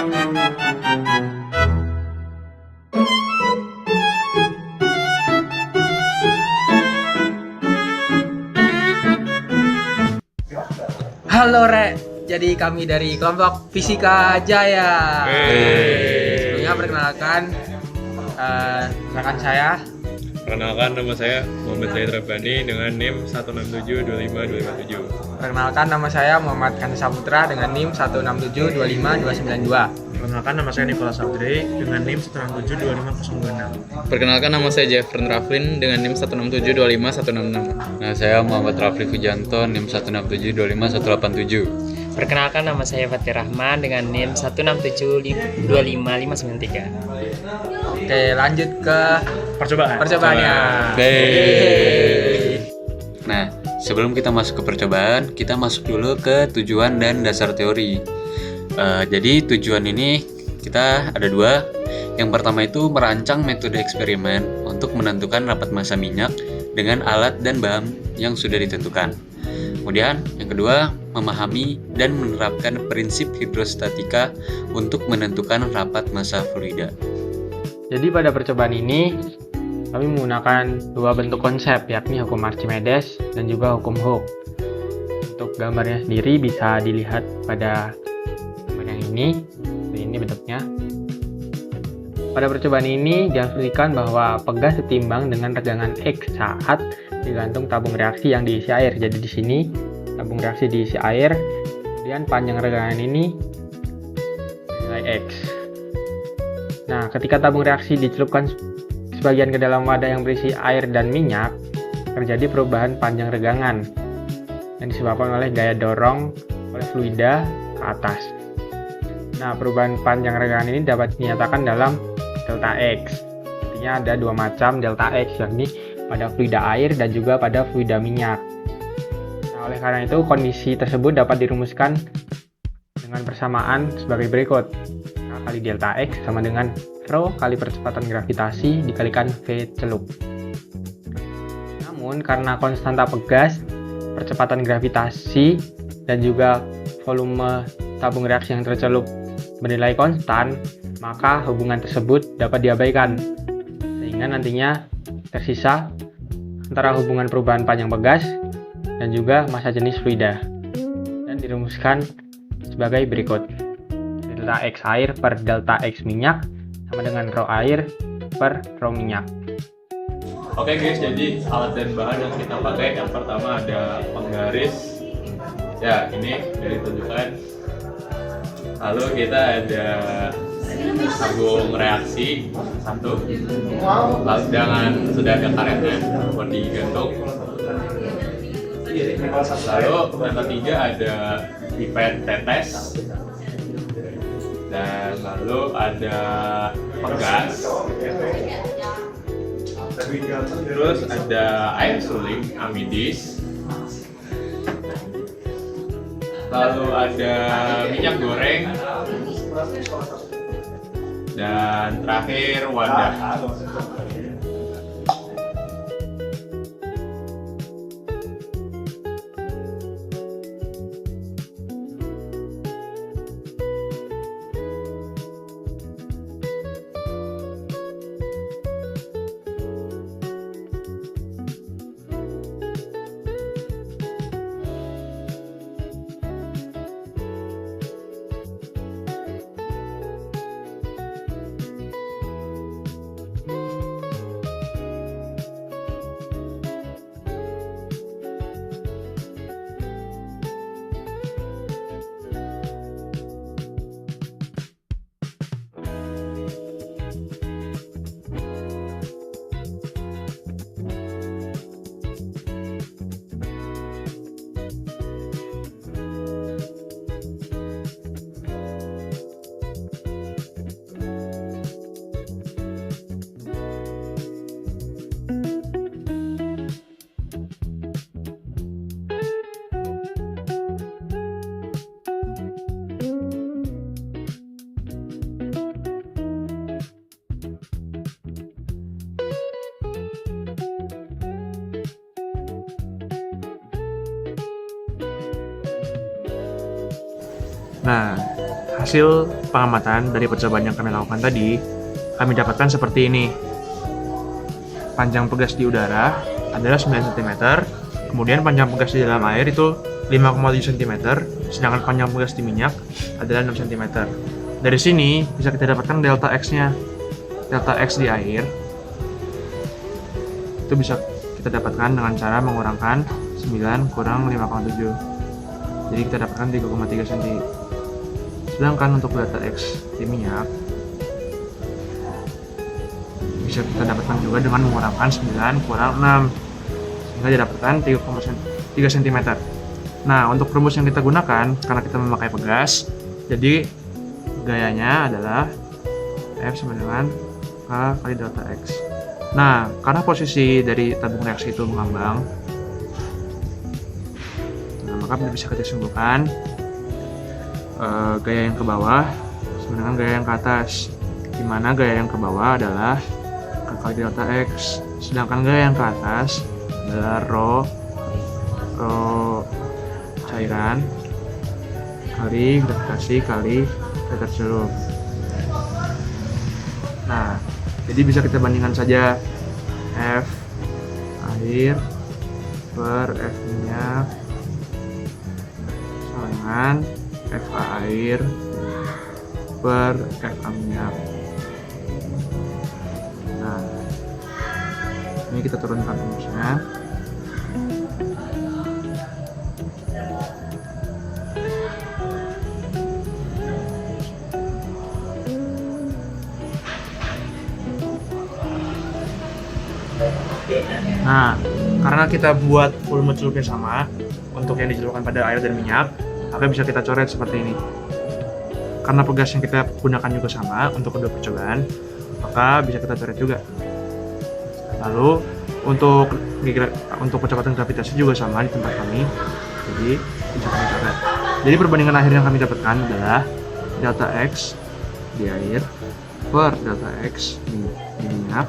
Halo Re, jadi kami dari kelompok Fisika Jaya. Sebelumnya perkenalkan rekan saya. Perkenalkan, nama saya Muhammad Zaid Rabbani dengan NIM 16725257. Perkenalkan, nama saya Muhammad Kansa Saputra dengan NIM 16725292. Perkenalkan, nama saya Nicholas Audrey dengan NIM 16725026. Perkenalkan, nama saya Jeffrey Raflin dengan NIM 16725166. Nah, saya Muhammad Rafli Fujanto, NIM 16725187. Perkenalkan, nama saya Fatih Rahman dengan NIM 16725593. Oke, lanjut ke percobaannya. Nah, sebelum kita masuk ke percobaan, kita masuk dulu ke tujuan dan dasar teori. Jadi tujuan ini kita ada dua. Yang pertama itu merancang metode eksperimen untuk menentukan rapat massa minyak dengan alat dan bahan yang sudah ditentukan. Kemudian yang kedua, memahami dan menerapkan prinsip hidrostatika untuk menentukan rapat massa fluida. Jadi pada percobaan ini kami menggunakan dua bentuk konsep, yakni hukum Archimedes dan juga hukum Hooke. Untuk gambarnya sendiri bisa dilihat pada gambar yang ini bentuknya. Pada percobaan ini diasumsikan bahwa pegas setimbang dengan regangan X saat digantung tabung reaksi yang diisi air. Jadi di sini tabung reaksi diisi air, kemudian panjang regangan ini nilai X. Nah, ketika tabung reaksi dicelupkan sebagian ke dalam wadah yang berisi air dan minyak, terjadi perubahan panjang regangan yang disebabkan oleh gaya dorong oleh fluida ke atas. Nah, perubahan panjang regangan ini dapat dinyatakan dalam delta X. Artinya ada dua macam delta X, yakni pada fluida air dan juga pada fluida minyak. Nah, oleh karena itu kondisi tersebut dapat dirumuskan dengan persamaan sebagai berikut. K kali delta X sama dengan Rho kali percepatan gravitasi dikalikan V celup. Namun karena konstanta pegas, percepatan gravitasi dan juga volume tabung reaksi yang tercelup bernilai konstan, maka hubungan tersebut dapat diabaikan, sehingga nantinya tersisa antara hubungan perubahan panjang pegas dan juga massa jenis fluida, dan dirumuskan sebagai berikut. Delta X air per delta X minyak sama dengan Rho air per Rho minyak. Oke guys, jadi alat dan bahan yang kita pakai, yang pertama ada penggaris. Ya, ini sudah ditunjukkan. Lalu kita ada tabung reaksi satu. Lalu sudah ada karetnya buat digantung. Lalu yang ketiga ada pipet tetes. Dan lalu ada pegas. Terus ada air suling amidis. Lalu ada minyak goreng. Dan terakhir wadah. Nah, hasil pengamatan dari percobaan yang kami lakukan tadi, kami dapatkan seperti ini. Panjang pegas di udara adalah 9 cm, kemudian panjang pegas di dalam air itu 5,7 cm, sedangkan panjang pegas di minyak adalah 6 cm. Dari sini bisa kita dapatkan delta X-nya. Delta X di air itu bisa kita dapatkan dengan cara mengurangkan 9 kurang 5,7. Jadi kita dapatkan 3,3 cm. Sedangkan untuk delta X di minyak bisa kita dapatkan juga dengan mengurangkan 9 kurang 6, sehingga didapatkan 3 cm. Nah, untuk rumus yang kita gunakan, karena kita memakai pegas, jadi gayanya adalah F sama dengan K kali delta X. Nah, karena posisi dari tabung reaksi itu mengambang, nah, maka bisa kita simpulkan gaya yang ke bawah sama dengan gaya yang ke atas, di mana gaya yang ke bawah adalah K kali delta X, sedangkan gaya yang ke atas adalah rho cairan kali gravitasi kali teter celup. Nah, jadi bisa kita bandingkan saja F air per F minyak sama dengan FA air per FA minyak. Nah, ini kita turunkan rumusnya. Nah, karena kita buat volume celupnya sama untuk yang dicelupkan pada air dan minyak, maka bisa kita coret seperti ini. Karena pegas yang kita gunakan juga sama untuk kedua percobaan, maka bisa kita coret juga. Lalu untuk kecepatan gravitasi juga sama di tempat kami, jadi bisa kami coret. Jadi perbandingan akhir yang kami dapatkan adalah delta X di air per delta X di minyak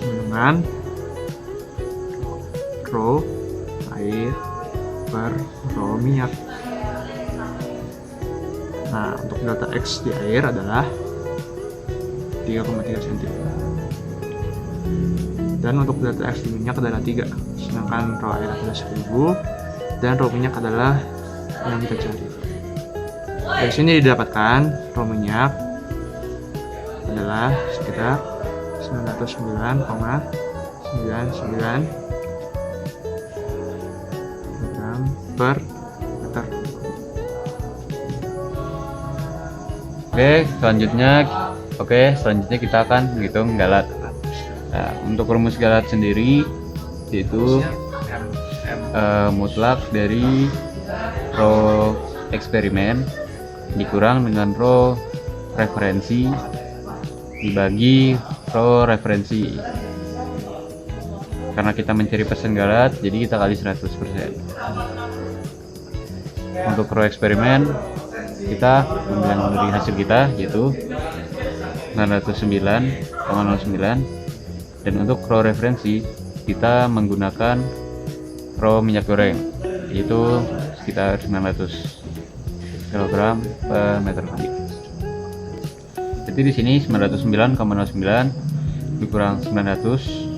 dengan rho air per rho minyak. Nah, untuk delta X di air adalah 3,3 cm. Dan untuk delta X di minyak adalah 3, sedangkan rho air adalah 1000 dan rho minyak adalah yang kita cari. Dari sini didapatkan rho minyak adalah sekitar 909,99 gram per liter. Selanjutnya kita akan menghitung galat. Nah, untuk rumus galat sendiri yaitu mutlak dari rho eksperimen dikurang dengan rho referensi dibagi rho referensi. Karena kita mencari persen galat, jadi kita kali 100%. Untuk rho eksperimen, kita ambil dari hasil kita yaitu 909,09, dan untuk rho referensi kita menggunakan rho minyak goreng yaitu sekitar 900 kg per meter kubik. Jadi di sini 909,09 dikurang 900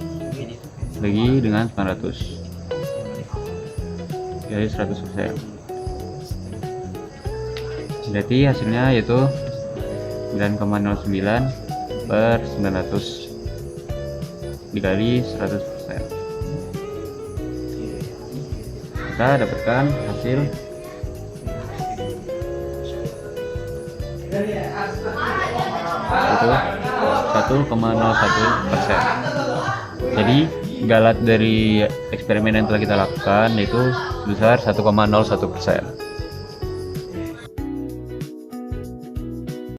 bagi dengan 900 jadi 100%. Berarti hasilnya yaitu 9,09 per 900 dikali 100%. Kita dapatkan hasil itu 1,01%. Jadi galat dari eksperimen yang telah kita lakukan itu sebesar 1,01%.